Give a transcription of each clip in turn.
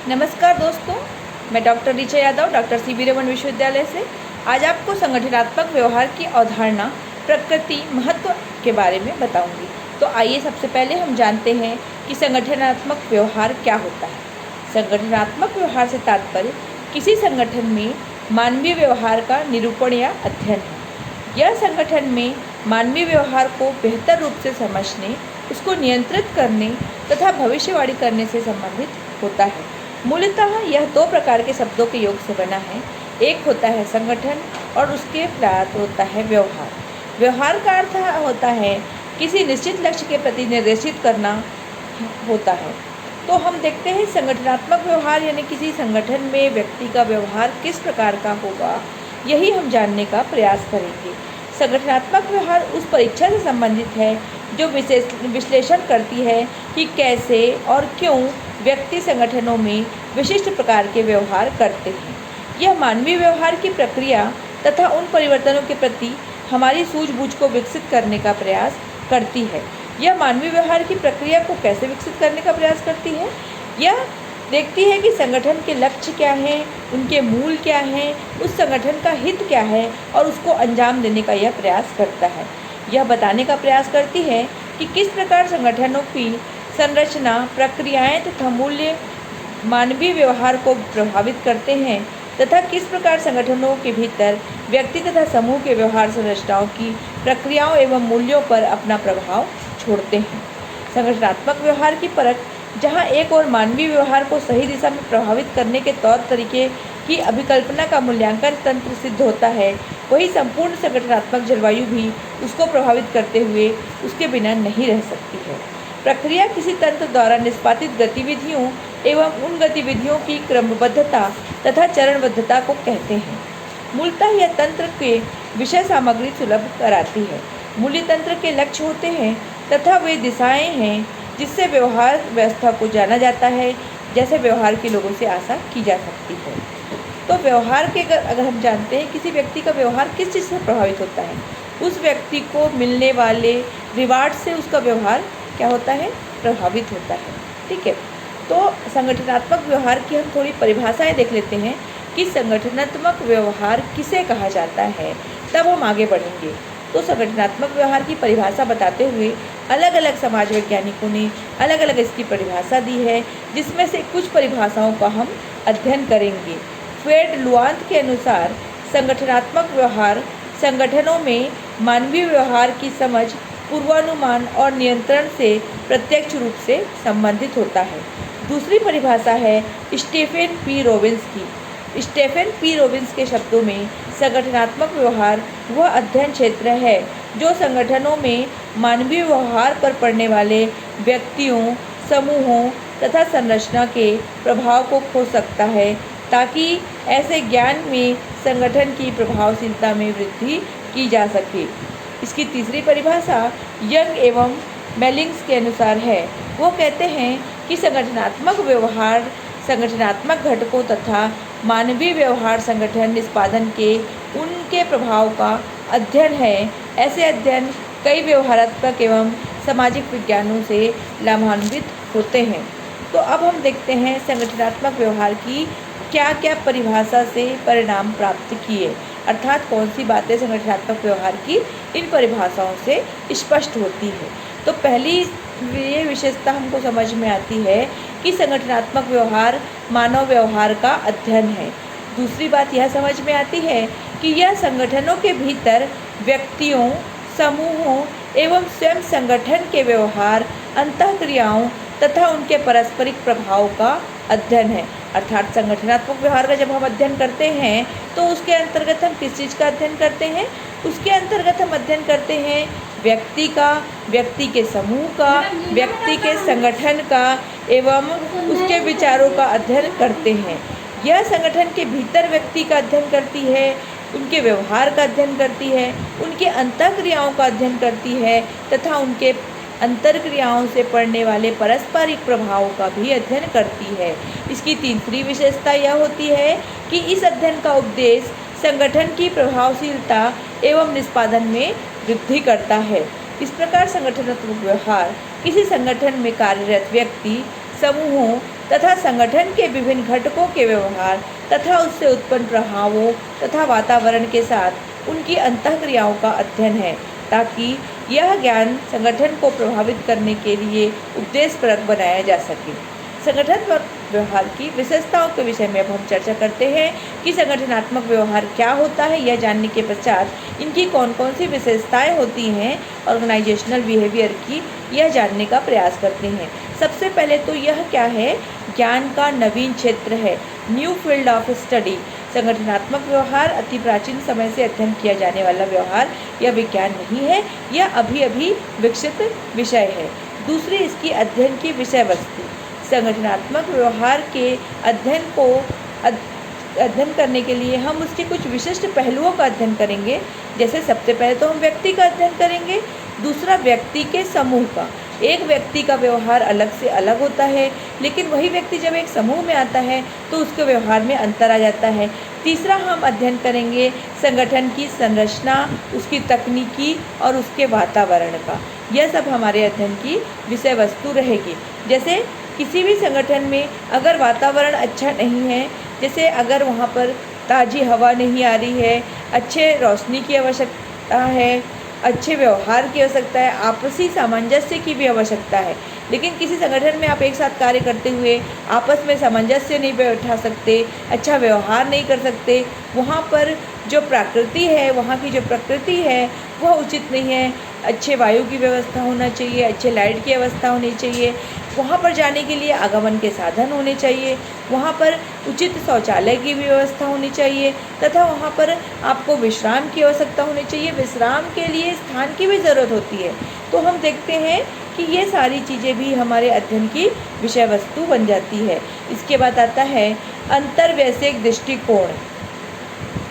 नमस्कार दोस्तों, मैं doctor Richa Yadav doctor CV. Raman विश्वविद्यालय से आज आपको संगठनात्मक व्यवहार की अवधारणा, प्रकृति, महत्व के बारे में बताऊंगी। तो आइए सबसे पहले हम जानते हैं कि संगठनात्मक व्यवहार क्या होता है। संगठनात्मक व्यवहार से तात्पर्य किसी संगठन में मानवीय व्यवहार का निरूपण या अध्ययन है। यह संगठन में मानवीय व्यवहार को बेहतर रूप से समझने, उसको नियंत्रित करने तथा भविष्यवाणी करने से संबंधित होता है। मूलतः यह दो प्रकार के शब्दों के योग से बना है। एक होता है संगठन और उसके प्रायः होता है व्यवहार। व्यवहार का अर्थ होता है किसी निश्चित लक्ष्य के प्रति निर्देशित करना होता है। तो हम देखते हैं संगठनात्मक व्यवहार यानी किसी संगठन में व्यक्ति का व्यवहार किस प्रकार का होगा, यही हम जानने का प्रयास करेंगे। संगठनात्मक व्यवहार उस परीक्षा से संबंधित है जो विश्लेषण करती है कि कैसे और क्यों व्यक्ति संगठनों में विशिष्ट प्रकार के व्यवहार करते हैं। यह मानवीय व्यवहार की प्रक्रिया तथा उन परिवर्तनों के प्रति हमारी सूझबूझ को विकसित करने का प्रयास करती है। यह मानवीय व्यवहार की प्रक्रिया को कैसे विकसित करने का प्रयास करती है? यह देखती है कि संगठन के लक्ष्य क्या हैं, उनके मूल क्या हैं, उस संगठन का हित क्या है और उसको अंजाम देने का यह प्रयास करता है। यह बताने का प्रयास करती है कि किस प्रकार संगठनों की संरचना, प्रक्रियाएं तथा मूल्य मानवीय व्यवहार को प्रभावित करते हैं तथा किस प्रकार संगठनों के भीतर व्यक्ति तथा समूह के व्यवहार संरचनाओं की प्रक्रियाओं एवं मूल्यों पर अपना प्रभाव छोड़ते हैं। संगठनात्मक व्यवहार की परख जहां एक और मानवीय व्यवहार को सही दिशा में प्रभावित करने के तौर तरीके की अभिकल्पना का मूल्यांकन तंत्र सिद्ध होता है, वही संपूर्ण संगठनात्मक जलवायु भी उसको प्रभावित करते हुए उसके बिना नहीं रह सकती है। प्रक्रिया किसी तंत्र द्वारा निष्पादित गतिविधियों एवं उन गतिविधियों की क्रमबद्धता तथा चरणबद्धता को कहते हैं। मूलतः यह तंत्र के विषय सामग्री सुलभ कराती है। मूल्य तंत्र के लक्ष्य होते हैं तथा वे दिशाएं हैं जिससे व्यवहार व्यवस्था को जाना जाता है, जैसे व्यवहार के लोगों से आशा की जा सकती है। तो व्यवहार के अगर हम जानते हैं किसी व्यक्ति का व्यवहार किस चीज़ से प्रभावित होता है, उस व्यक्ति को मिलने वाले रिवार्ड से उसका व्यवहार क्या होता है, प्रभावित होता है। ठीक है, तो संगठनात्मक व्यवहार की हम थोड़ी परिभाषाएं देख लेते हैं कि संगठनात्मक व्यवहार किसे कहा जाता है, तब हम आगे बढ़ेंगे। तो संगठनात्मक व्यवहार की परिभाषा बताते हुए अलग अलग समाज वैज्ञानिकों ने अलग अलग इसकी परिभाषा दी है, जिसमें से कुछ परिभाषाओं का हम अध्ययन करेंगे। फ्रेड लुआंत के अनुसार संगठनात्मक व्यवहार संगठनों में मानवीय व्यवहार की समझ, पूर्वानुमान और नियंत्रण से प्रत्यक्ष रूप से संबंधित होता है। दूसरी परिभाषा है स्टीफन पी रॉबिन्स की। स्टीफन पी रॉबिन्स के शब्दों में संगठनात्मक व्यवहार वह अध्ययन क्षेत्र है जो संगठनों में मानवीय व्यवहार पर पड़ने वाले व्यक्तियों, समूहों तथा संरचना के प्रभाव को खोज सकता है, ताकि ऐसे ज्ञान में संगठन की प्रभावशीलता में वृद्धि की जा सके। इसकी तीसरी परिभाषा यंग एवं मेलिंग्स के अनुसार है। वो कहते हैं कि संगठनात्मक व्यवहार संगठनात्मक घटकों तथा मानवीय व्यवहार संगठन निष्पादन के उनके प्रभाव का अध्ययन है। ऐसे अध्ययन कई व्यवहारात्मक एवं सामाजिक विज्ञानों से लाभान्वित होते हैं। तो अब हम देखते हैं संगठनात्मक व्यवहार की क्या क्या परिभाषा से परिणाम प्राप्त किए, अर्थात कौन सी बातें संगठनात्मक व्यवहार की इन परिभाषाओं से स्पष्ट होती है। तो पहली ये विशेषता हमको समझ में आती है कि संगठनात्मक व्यवहार मानव व्यवहार का अध्ययन है। दूसरी बात यह समझ में आती है कि यह संगठनों के भीतर व्यक्तियों, समूहों एवं स्वयं संगठन के व्यवहार, अंतःक्रियाओं तथा उनके पारस्परिक प्रभाव का अध्ययन है। अर्थात संगठनात्मक व्यवहार का जब हम अध्ययन करते हैं तो उसके अंतर्गत हम किस चीज़ का अध्ययन करते हैं? उसके अंतर्गत हम अध्ययन करते हैं व्यक्ति का, व्यक्ति के समूह का, व्यक्ति के संगठन का एवं उसके विचारों का अध्ययन करते हैं। यह संगठन के भीतर व्यक्ति का अध्ययन करती है, उनके व्यवहार का अध्ययन करती है, उनके अंतःक्रियाओं का अध्ययन करती है तथा उनके अंतर्क्रियाओं से पड़ने वाले पारस्परिक प्रभावों का भी अध्ययन करती है। इसकी तीसरी विशेषता यह होती है कि इस अध्ययन का उद्देश्य संगठन की प्रभावशीलता एवं निष्पादन में वृद्धि करता है। इस प्रकार संगठनात्मक व्यवहार किसी संगठन में कार्यरत व्यक्ति, समूहों तथा संगठन के विभिन्न घटकों के व्यवहार तथा उससे उत्पन्न प्रभावों तथा वातावरण के साथ उनकी अंतःक्रियाओं का अध्ययन है, ताकि यह ज्ञान संगठन को प्रभावित करने के लिए उपदेशपरक बनाया जा सके। संगठन व्यवहार की विशेषताओं के विषय में अब हम चर्चा करते हैं कि संगठनात्मक व्यवहार क्या होता है। यह जानने के पश्चात इनकी कौन कौन सी विशेषताएं होती हैं ऑर्गेनाइजेशनल बिहेवियर की, यह जानने का प्रयास करते हैं। सबसे पहले तो यह क्या है, ज्ञान का नवीन क्षेत्र है, न्यू फील्ड ऑफ स्टडी। संगठनात्मक व्यवहार अति प्राचीन समय से अध्ययन किया जाने वाला व्यवहार या विज्ञान नहीं है, यह अभी अभी विकसित विषय है। दूसरी, इसकी अध्ययन की विषय वस्तु। संगठनात्मक व्यवहार के अध्ययन करने के लिए हम उसके कुछ विशिष्ट पहलुओं का अध्ययन करेंगे। जैसे सबसे पहले तो हम व्यक्ति का अध्ययन करेंगे, दूसरा व्यक्ति के समूह का। एक व्यक्ति का व्यवहार अलग से अलग होता है, लेकिन वही व्यक्ति जब एक समूह में आता है तो उसके व्यवहार में अंतर आ जाता है। तीसरा, हम अध्ययन करेंगे संगठन की संरचना, उसकी तकनीकी और उसके वातावरण का। यह सब हमारे अध्ययन की विषय वस्तु रहेगी। जैसे किसी भी संगठन में अगर वातावरण अच्छा नहीं है, जैसे अगर वहाँ पर ताज़ी हवा नहीं आ रही है, अच्छे रोशनी की आवश्यकता है, अच्छे व्यवहार की आवश्यकता है, आपसी सामंजस्य की भी आवश्यकता है, लेकिन किसी संगठन में आप एक साथ कार्य करते हुए आपस में सामंजस्य नहीं बैठा सकते, अच्छा व्यवहार नहीं कर सकते, वहाँ पर जो प्रकृति है, वहाँ की जो प्रकृति है वह उचित नहीं है। अच्छे वायु की व्यवस्था होना चाहिए, अच्छे लाइट की व्यवस्था होनी चाहिए, वहाँ पर जाने के लिए आगमन के साधन होने चाहिए, वहाँ पर उचित शौचालय की भी व्यवस्था होनी चाहिए, तथा वहाँ पर आपको विश्राम की आवश्यकता होनी चाहिए, विश्राम के लिए स्थान की भी ज़रूरत होती है। तो हम देखते हैं कि ये सारी चीज़ें भी हमारे अध्ययन की विषय वस्तु बन जाती है। इसके बाद आता है अंतर्वैयक्तिक दृष्टिकोण।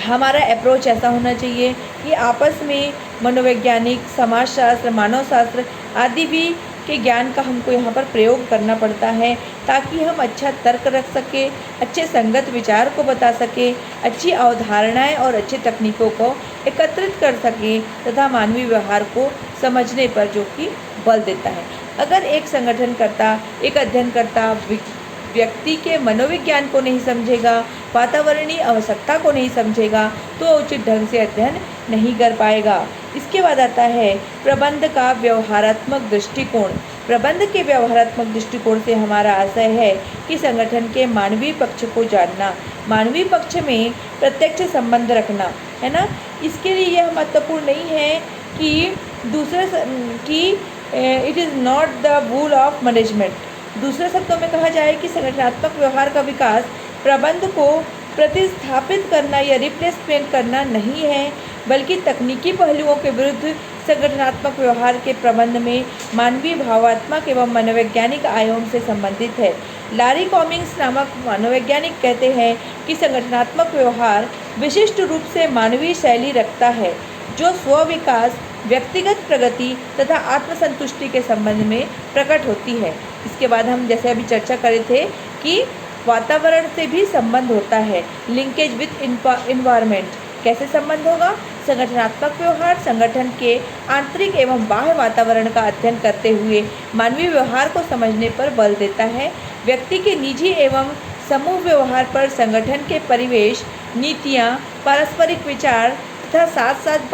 हमारा अप्रोच ऐसा होना चाहिए कि आपस में मनोवैज्ञानिक, समाजशास्त्र, मानवशास्त्र आदि भी के ज्ञान का हमको यहाँ पर प्रयोग करना पड़ता है, ताकि हम अच्छा तर्क रख सकें, अच्छे संगत विचार को बता सकें, अच्छी अवधारणाएं और अच्छी तकनीकों को एकत्रित कर सकें, तथा मानवीय व्यवहार को समझने पर जो कि बल देता है। अगर एक संगठनकर्ता, एक अध्ययनकर्ता व्यक्ति के मनोविज्ञान को नहीं समझेगा, वातावरणीय आवश्यकता को नहीं समझेगा, तो उचित ढंग से अध्ययन नहीं कर पाएगा। इसके बाद आता है प्रबंध का व्यवहारात्मक दृष्टिकोण। प्रबंध के व्यवहारात्मक दृष्टिकोण से हमारा आशय है कि संगठन के मानवीय पक्ष को जानना, मानवीय पक्ष में प्रत्यक्ष संबंध रखना, है ना। इसके लिए यह महत्वपूर्ण नहीं है कि it is not the rule of management. दूसरे शब्दों में कहा जाए कि संगठनात्मक व्यवहार का विकास प्रबंध को प्रतिस्थापित करना या रिप्लेसमेंट करना नहीं है, बल्कि तकनीकी पहलुओं के विरुद्ध संगठनात्मक व्यवहार के प्रबंध में मानवीय भावात्मक एवं मनोवैज्ञानिक आयाम से संबंधित है। लारी कॉमिंग्स नामक मनोवैज्ञानिक कहते हैं कि संगठनात्मक व्यवहार विशिष्ट रूप से मानवीय शैली रखता है, जो स्व-विकास, व्यक्तिगत प्रगति तथा आत्मसंतुष्टि के संबंध में प्रकट होती है। इसके बाद हम जैसे अभी चर्चा करे थे कि वातावरण से भी संबंध होता है, लिंकेज विथ इन्वायरमेंट। कैसे संबंध होगा? संगठनात्मक व्यवहार संगठन के आंतरिक एवं बाह्य वातावरण का अध्ययन करते हुए मानवीय व्यवहार को समझने पर बल देता है। व्यक्ति के निजी एवं समूह व्यवहार पर संगठन के परिवेश, नीतियाँ, पारस्परिक विचार तथा साथ साथ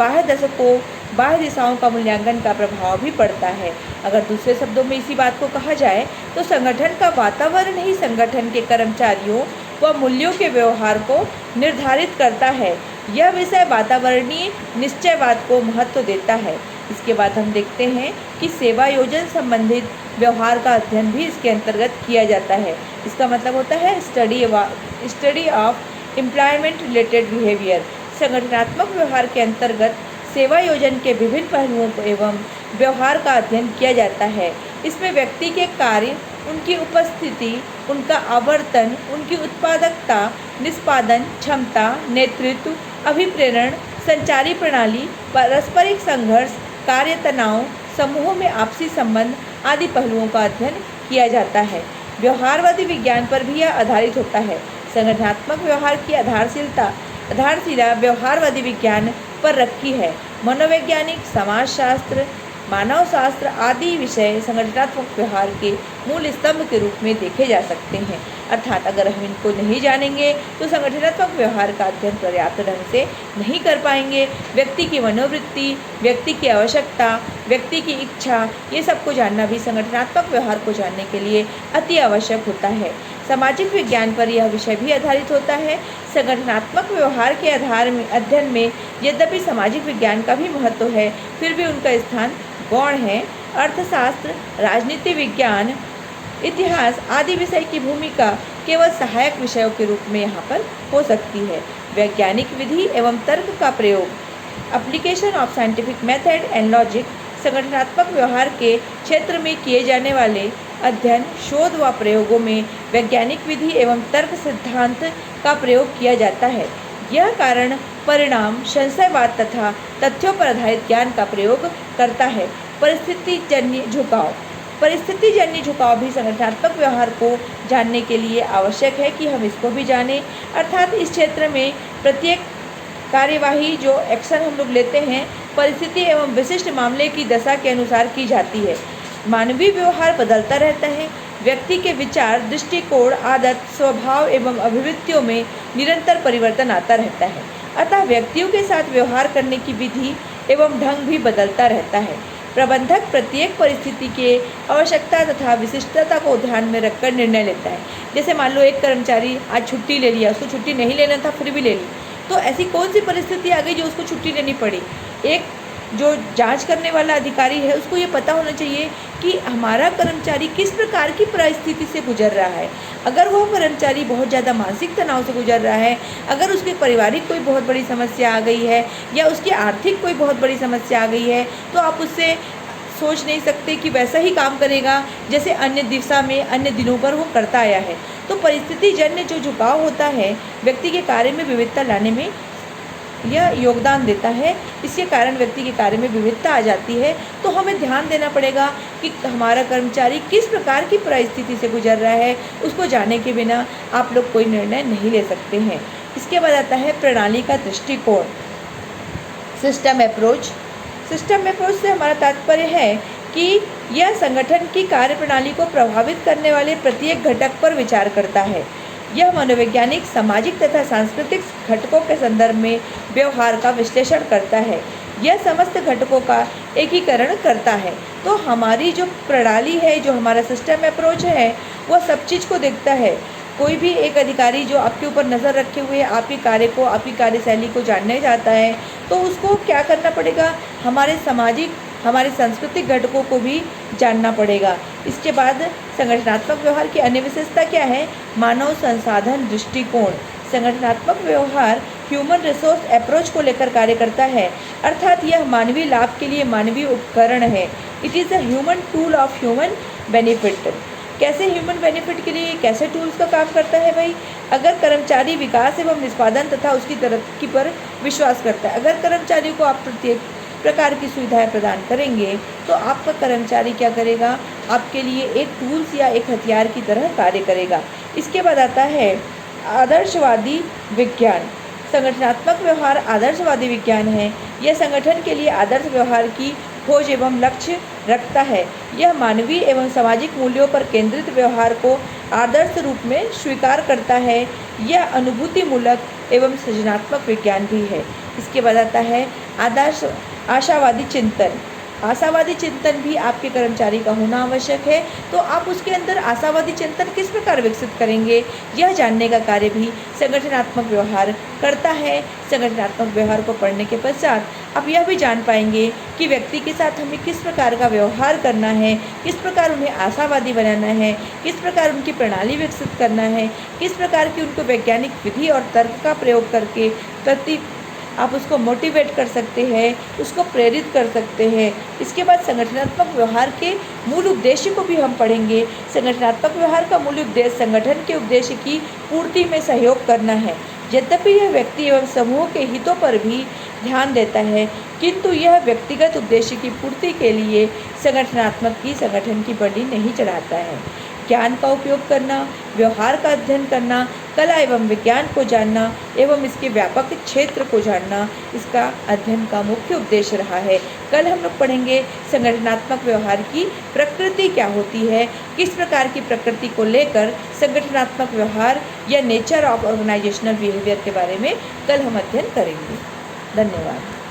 बाह्य दिशाओं का मूल्यांकन का प्रभाव भी पड़ता है। अगर दूसरे शब्दों में इसी बात को कहा जाए तो संगठन का वातावरण ही संगठन के कर्मचारियों व मूल्यों के व्यवहार को निर्धारित करता है। यह विषय वातावरणीय निश्चयवाद को महत्व देता है। इसके बाद हम देखते हैं कि सेवा योजन संबंधित व्यवहार का अध्ययन भी इसके अंतर्गत किया जाता है। इसका मतलब होता है study of employment related behaviour. संगठनात्मक व्यवहार के अंतर्गत सेवा योजन के विभिन्न पहलुओं एवं व्यवहार का अध्ययन किया जाता है। इसमें व्यक्ति के कार्य, उनकी उपस्थिति, उनका आवर्तन, उनकी उत्पादकता, निष्पादन क्षमता, नेतृत्व, अभिप्रेरण, संचारी प्रणाली, पारस्परिक संघर्ष, कार्य तनाव, समूहों में आपसी संबंध आदि पहलुओं का अध्ययन किया जाता है। व्यवहारवादी विज्ञान पर भी यह आधारित होता है। संगठनात्मक व्यवहार की आधारशिला व्यवहारवादी विज्ञान पर रखी है। मनोवैज्ञानिक, समाजशास्त्र, मानव शास्त्र आदि विषय संगठनात्मक व्यवहार के मूल स्तंभ के रूप में देखे जा सकते हैं। अर्थात अगर हम इनको नहीं जानेंगे तो संगठनात्मक व्यवहार का अध्ययन पर्याप्त ढंग से नहीं कर पाएंगे। व्यक्ति की मनोवृत्ति, व्यक्ति की आवश्यकता, व्यक्ति की इच्छा, ये सबको जानना भी संगठनात्मक व्यवहार को जानने के लिए अति आवश्यक होता है। सामाजिक विज्ञान पर यह विषय भी आधारित होता है। संगठनात्मक व्यवहार के अध्ययन में यद्यपि सामाजिक विज्ञान का भी महत्व है, फिर भी उनका स्थान गौण है। अर्थशास्त्र, राजनीति विज्ञान, इतिहास आदि विषय की भूमिका केवल सहायक विषयों के रूप में यहाँ पर हो सकती है। वैज्ञानिक विधि एवं तर्क का प्रयोग, application of scientific method and logic, संगठनात्मक व्यवहार के क्षेत्र में किए जाने वाले अध्ययन, शोध व प्रयोगों में वैज्ञानिक विधि एवं तर्क सिद्धांत का प्रयोग किया जाता है। यह कारण, परिणाम, संशयवाद तथा तथ्यों पर आधारित ज्ञान का प्रयोग करता है। परिस्थितिजन्य झुकाव, परिस्थितिजन्य झुकाव भी संगठनात्मक व्यवहार को जानने के लिए आवश्यक है कि हम इसको भी जानें। अर्थात इस क्षेत्र में प्रत्येक कार्यवाही जो एक्शन हम लोग लेते हैं परिस्थिति एवं विशिष्ट मामले की दशा के अनुसार की जाती है। मानवीय व्यवहार बदलता रहता है। व्यक्ति के विचार, दृष्टिकोण, आदत, स्वभाव एवं अभिवृत्तियों में निरंतर परिवर्तन आता रहता है। अतः व्यक्तियों के साथ व्यवहार करने की विधि एवं ढंग भी बदलता रहता है। प्रबंधक प्रत्येक परिस्थिति के आवश्यकता तथा विशिष्टता को ध्यान में रखकर निर्णय लेता है। जैसे मान लो एक कर्मचारी आज छुट्टी ले लिया, उसको छुट्टी नहीं लेना था फिर भी ले ली, तो ऐसी कौन सी परिस्थिति आ गई जो उसको छुट्टी लेनी पड़ी। एक जो जांच करने वाला अधिकारी है उसको ये पता होना चाहिए कि हमारा कर्मचारी किस प्रकार की परिस्थिति से गुजर रहा है। अगर वह कर्मचारी बहुत ज़्यादा मानसिक तनाव से गुजर रहा है, अगर उसके पारिवारिक कोई बहुत बड़ी समस्या आ गई है या उसकी आर्थिक कोई बहुत बड़ी समस्या आ गई है, तो आप उससे सोच नहीं सकते कि वैसा ही काम करेगा जैसे अन्य दिशा में अन्य दिनों पर वो करता आया है। तो परिस्थितिजन्य जो झुकाव होता है व्यक्ति के कार्य में विविधता लाने में यह योगदान देता है। इसके कारण व्यक्ति के कार्य में विविधता आ जाती है। तो हमें ध्यान देना पड़ेगा कि हमारा कर्मचारी किस प्रकार की परिस्थिति से गुजर रहा है, उसको जाने के बिना आप लोग कोई निर्णय नहीं ले सकते हैं। इसके बाद आता है प्रणाली का दृष्टिकोण, सिस्टम अप्रोच। सिस्टम अप्रोच से हमारा तात्पर्य है कि यह संगठन की कार्यप्रणाली को प्रभावित करने वाले प्रत्येक घटक पर विचार करता है। यह मनोवैज्ञानिक, सामाजिक तथा सांस्कृतिक घटकों के संदर्भ में व्यवहार का विश्लेषण करता है। यह समस्त घटकों का एकीकरण करता है। तो हमारी जो प्रणाली है, जो हमारा सिस्टम अप्रोच है, वह सब चीज़ को देखता है। कोई भी एक अधिकारी जो आपके ऊपर नज़र रखे हुए आपके कार्य को, आपकी कार्यशैली को जानने जाता है, तो उसको क्या करना पड़ेगा, हमारे सामाजिक, हमारे सांस्कृतिक घटकों को भी जानना पड़ेगा। इसके बाद संगठनात्मक व्यवहार की अन्य विशेषता क्या है, मानव संसाधन दृष्टिकोण। संगठनात्मक व्यवहार ह्यूमन रिसोर्स अप्रोच को लेकर कार्य करता है, अर्थात यह मानवीय लाभ के लिए मानवीय उपकरण है। It is a human tool of human benefit. कैसे ह्यूमन बेनिफिट के लिए कैसे टूल्स का काम करता है भाई, अगर कर्मचारी विकास एवं निष्पादन तथा उसकी तरक्की पर विश्वास करता है, अगर कर्मचारियों को आप प्रत्येक प्रकार की सुविधाएं प्रदान करेंगे तो आपका कर्मचारी क्या करेगा, आपके लिए एक टूल्स या एक हथियार की तरह कार्य करेगा। इसके बाद आता है आदर्शवादी विज्ञान। संगठनात्मक व्यवहार आदर्शवादी विज्ञान है। यह संगठन के लिए आदर्श व्यवहार की खोज एवं लक्ष्य रखता है। यह मानवीय एवं सामाजिक मूल्यों पर केंद्रित व्यवहार को आदर्श रूप में स्वीकार करता है। यह अनुभूतिमूलक एवं सृजनात्मक विज्ञान भी है। इसके बाद आता है आशावादी चिंतन। आशावादी चिंतन भी आपके कर्मचारी का होना आवश्यक है। तो आप उसके अंदर आशावादी चिंतन किस प्रकार विकसित करेंगे, यह जानने का कार्य भी संगठनात्मक व्यवहार करता है। संगठनात्मक व्यवहार को पढ़ने के पश्चात आप यह भी जान पाएंगे कि व्यक्ति के साथ हमें किस प्रकार का व्यवहार करना है, किस प्रकार उन्हें आशावादी बनाना है, किस प्रकार उनकी प्रणाली विकसित करना है, किस प्रकार की उनको वैज्ञानिक विधि और तर्क का प्रयोग करके आप उसको मोटिवेट कर सकते हैं, उसको प्रेरित कर सकते हैं। इसके बाद संगठनात्मक व्यवहार के मूल उद्देश्य को भी हम पढ़ेंगे। संगठनात्मक व्यवहार का मूल उद्देश्य संगठन के उद्देश्य की पूर्ति में सहयोग करना है। यद्यपि यह व्यक्ति एवं समूह के हितों पर भी ध्यान देता है, किंतु यह व्यक्तिगत उद्देश्य की पूर्ति के लिए संगठन की बलि नहीं चढ़ाता है। ज्ञान का उपयोग करना, व्यवहार का अध्ययन करना कला एवं विज्ञान को जानना एवं इसके व्यापक क्षेत्र को जानना इसका अध्ययन का मुख्य उद्देश्य रहा है। कल हम लोग पढ़ेंगे संगठनात्मक व्यवहार की प्रकृति क्या होती है, किस प्रकार की प्रकृति को लेकर संगठनात्मक व्यवहार या नेचर ऑफ ऑर्गेनाइजेशनल बिहेवियर के बारे में कल हम अध्ययन करेंगे। धन्यवाद।